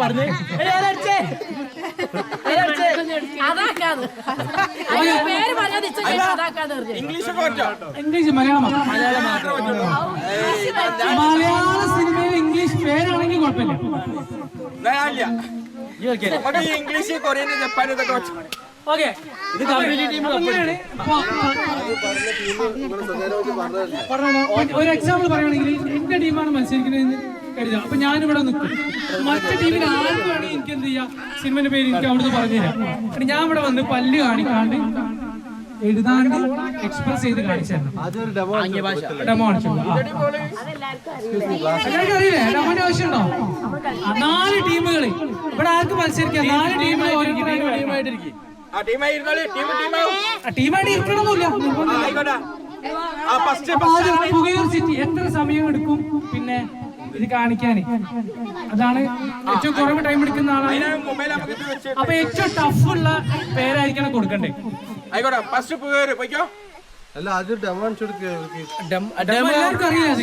പറഞ്ഞു ഇംഗ്ലീഷ് മലയാളം മലയാള സിനിമയിൽ ഇംഗ്ലീഷ് പേരാണെങ്കിൽ കുഴപ്പമില്ല. ഇംഗ്ലീഷ് കൊറിയൻ ജപ്പാൻ ഇതൊക്കെ ഓക്കെ ഇത് ഒരു എക്സാമ്പിൾ പറയുകയാണെങ്കിൽ എന്റെ ടീമാണ് മത്സരിക്കുന്നതെന്ന് കരുതാം. അപ്പൊ ഞാനിവിടെ നിൽക്കും, മറ്റു ടീമിൽ ആർക്ക് വേണമെങ്കിൽ എനിക്ക് എന്ത് ചെയ്യാം, സിനിമന്റെ പേര് എനിക്ക് അവിടുന്ന് പറഞ്ഞുതരാം. ഞാൻ ഇവിടെ വന്ന് പല്ല് കാണിക്കാണ്ട് എഴുതാണ്ട് എക്സ്പ്രസ് ചെയ്ത് കാണിച്ചു തരണം. ഡെമോ കാണിച്ചു അറിയില്ലേ? ഡെമോന്റെ ആവശ്യമുണ്ടോ? 4 ടീമുകൾ ഇവിടെ ആർക്ക് മത്സരിക്കാം? 4 ടീമുകൾ ടീമായിട്ട് ഇരിക്കണമെന്നില്ല. പുകയൂർ സിറ്റി എത്ര സമയം എടുക്കും പിന്നെ ഇത് കാണിക്കാൻ? അതാണ് ഏറ്റവും കുറവ് ടൈം എടുക്കുന്ന ആളാണ്. അപ്പൊ ഏറ്റവും ടഫ് ഉള്ള പേരായിരിക്കണം കൊടുക്കണ്ടേ? ആയിക്കോട്ടെ, ഫസ്റ്റ് പോയിക്കോ. അല്ല അത് ഡെമോ കാണിച്ചു കൊടുക്കുക. എല്ലാവർക്കും അറിയാം.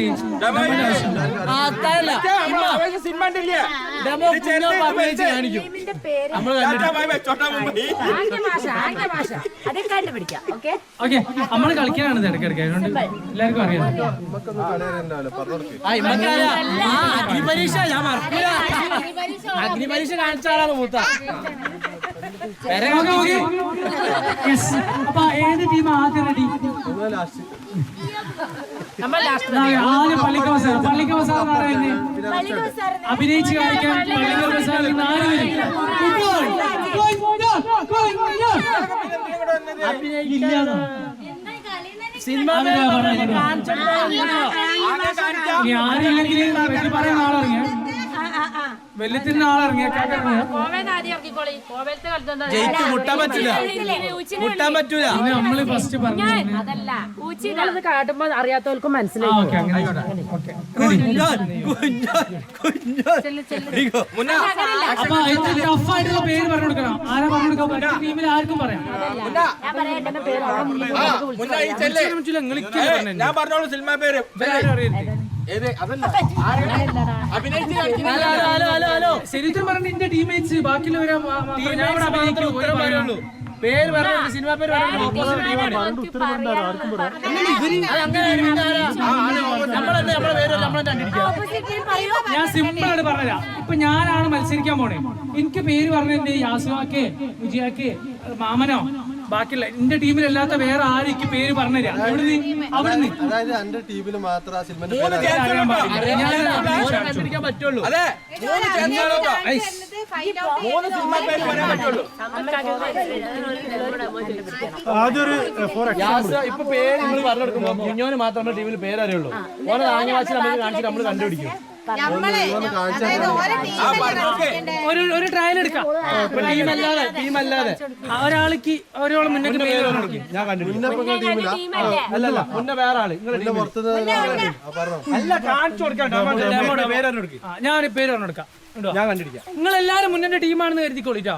നമ്മള് കളിക്കാനാണ് ഇടയ്ക്കിടയ്ക്ക്, അതുകൊണ്ട് എല്ലാവർക്കും അറിയാം. അഗ്നിപരീക്ഷ ഞാൻ മറക്കില്ല. അഗ്നിപരീക്ഷ കാണിച്ചാലാണ് മൂത്ത. അപ്പൊ ഏത് ടീം ആദ്യം റെഡി? ആദ്യം പള്ളിക്കവസാർ അഭിനയിച്ച് കാണിക്കാൻ പള്ളിക്കവസാറിൽ 4 പേര്. ഞാനില്ലെങ്കിൽ പറയുന്ന ആളറിയാം, വെല്ലത്തിന് ആളിറങ്ങിയ ജയിക്ക് മുട്ടാൻ പറ്റില്ല, മുട്ടാൻ പറ്റൂല. നമ്മള് ഫസ്റ്റ് പറഞ്ഞു കാട്ടുമ്പോ അറിയാത്തവർക്കും മനസ്സിലായി. അപ്പൊ ഏറ്റവും ടഫായിട്ടുള്ള പേര് പറഞ്ഞു കൊടുക്കണം. ആരാ പറഞ്ഞു കൊടുക്കാം? ടീമിൽ ആർക്കും പറയാം. ഞാൻ പറഞ്ഞോളൂ സിനിമ പേര്. ശരിക്കും പറഞ്ഞ എന്റെ ടീമേറ്റ്സ് ബാക്കിയുള്ളവരെ പേര് പറഞ്ഞു, സിനിമ പേര് ഞാൻ സിമ്പിൾ ആയിട്ട് പറഞ്ഞുതരാം. ഇപ്പൊ ഞാനാണ് മത്സരിക്കാൻ പോണേ, എനിക്ക് പേര് പറഞ്ഞ എന്റെ യാസുവാക്കെ, വിജയാക്കെ, മാമനോ ബാക്കിയുള്ള എന്റെ ടീമിലല്ലാത്ത വേറെ ആരും പേര് പറഞ്ഞുതരാം. അവിടുന്ന് അതായത് എന്റെ ടീമിൽ മാത്രം പറ്റുള്ളൂ. ഇപ്പൊ പേര് നിങ്ങൾ പറഞ്ഞു കൊടുക്കുമ്പോ കുഞ്ഞോന് മാത്രം നമ്മുടെ ടീമിൽ പേരറിയുള്ളൂ. ഓരോ ആംഗ്യഭാഷ നമ്മൾ കാണിച്ചിട്ട് നമ്മൾ കണ്ടുപിടിക്കും. ഒരു ട്രയൽ എടുക്കാം. ടീമല്ലാതെ ഒരാൾക്ക് ഒരാൾ മുന്നേ പേര് കൊടുക്കും. ഞാൻ കണ്ടിട്ടില്ല. അല്ലല്ല, മുന്നേ വേറെ ആള് അല്ല കാണിച്ചു കൊടുക്കാം. ഞാൻ പേര് പറഞ്ഞു കൊടുക്കാം. ഞാൻ കണ്ടിരിക്കാം. നിങ്ങൾ എല്ലാരും മുന്നേ ടീമാണെന്ന് കരുതിക്കോളിട്ടോ.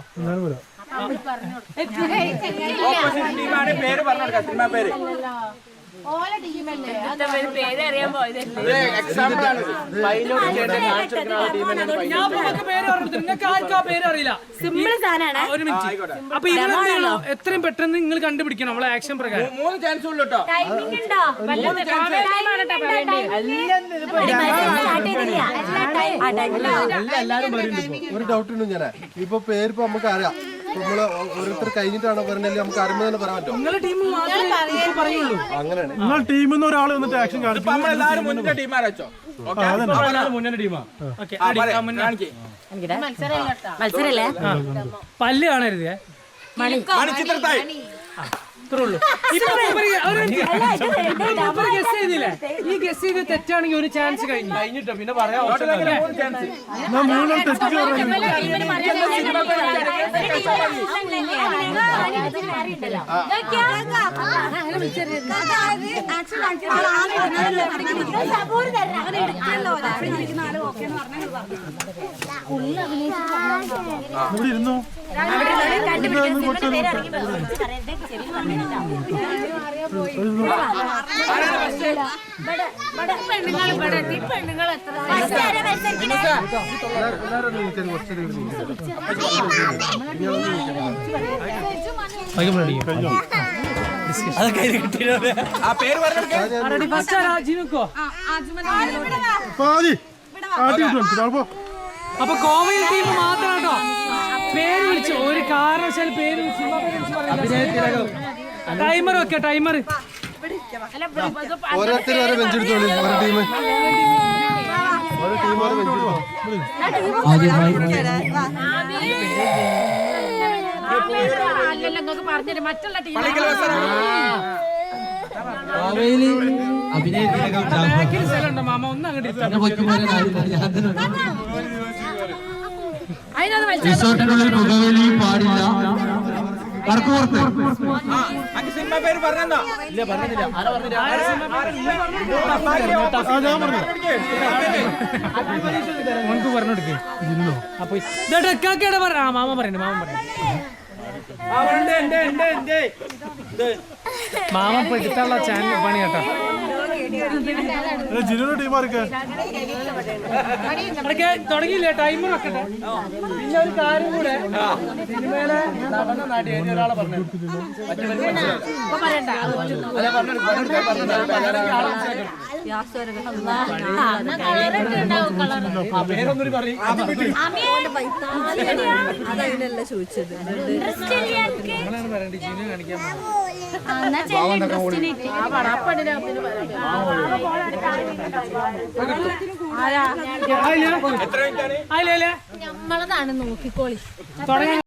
പേര് പറഞ്ഞു കൊടുക്കാം, സിനിമ പേര്. അപ്പൊ എത്രയും പെട്ടെന്ന് നിങ്ങൾ കണ്ടുപിടിക്കണം നമ്മളെ ആക്ഷൻ പ്രകാരം. 3 ചാൻസ് ഉള്ളൂ കേട്ടോ. ഒരു ഡൗട്ട് ഉണ്ട്. ഞാൻ ഇപ്പൊ പേര് നമുക്ക് അറിയാം, നമ്മള് ഓരോരുത്തർ കഴിഞ്ഞിട്ടാണോ പറഞ്ഞാൽ നമുക്ക് അറിയുമ്പോൾ തന്നെ പറയാൻ പറ്റും. നിങ്ങളുടെ ടീം പറയുള്ളൂ. അങ്ങനെയാണ്. നിങ്ങൾ ടീമിൽ നിന്ന് ഒരാൾ വന്നിട്ട് ആക്ഷൻ കാണിച്ചു. നമ്മളെല്ലാരും മുന്നേ ടീമാരോ മുന്നേ ടീമാ. മത്സരല്ലേ? പല്ല് കാണരുത്. മണിച്ചിത്രത്തായി ഈ ഗസ് ചെയ്ത് തെറ്റാണെങ്കിൽ ഒരു ചാൻസ് കഴിഞ്ഞിട്ടോ പിന്നെ പറയാം. ഇവിടെ ഇരുന്നോ? ആ പേര് പറഞ്ഞെടുക്ക ഫസ്റ്റ് ജിനുക്കോ അപ്പൊ കോവയിൽ ടീം മാത്രം കേട്ടോ പേര് വിളിച്ചു ഒരു കാരണവശാൽ പേര് ടൈമർ വെക്ക ടൈമർ ഓരോരുത്തരും ഓരോ ബെഞ്ചെടുത്തോളൂ ഓരോ ടീം ഓരോ ടീം ഓരോ ബെഞ്ചെടുത്തോ പറഞ്ഞു മറ്റുള്ള ടീം ബാക്കിൽ സ്ഥലമുണ്ടോ മാമ ഒന്ന് അങ്ങോട്ട് റിസോർട്ടിനുള്ളിൽ പുകവലി പാടില്ല. അഞ്ച് സിനിമ പേര് പറഞ്ഞോ? ഇല്ല പറഞ്ഞില്ല. ആരാ പറഞ്ഞില്ല? ഓനക്ക് പറഞ്ഞെടുക്കേ അപ്പൊ ഇതൊക്കെ പറ മാമ പറയണ്ട മാമ പെടുത്തുള്ള ചാനൽ പണി കേട്ടോ. ജിനുവിന്റെ ടീം ആർക്കാ? തുടങ്ങിയില്ലേ ടൈമർ വെക്കട്ടെ. പിന്നെ ഒരു കാര്യം കൂടെ സിനിമയിലെ നടന നടി ഒരാളെ പറഞ്ഞു പേരൊന്നൊരു പറയും ചോദിച്ചത് ജിനു കാണിക്കാൻ നമ്മളതാണ് നോക്കിക്കോളി.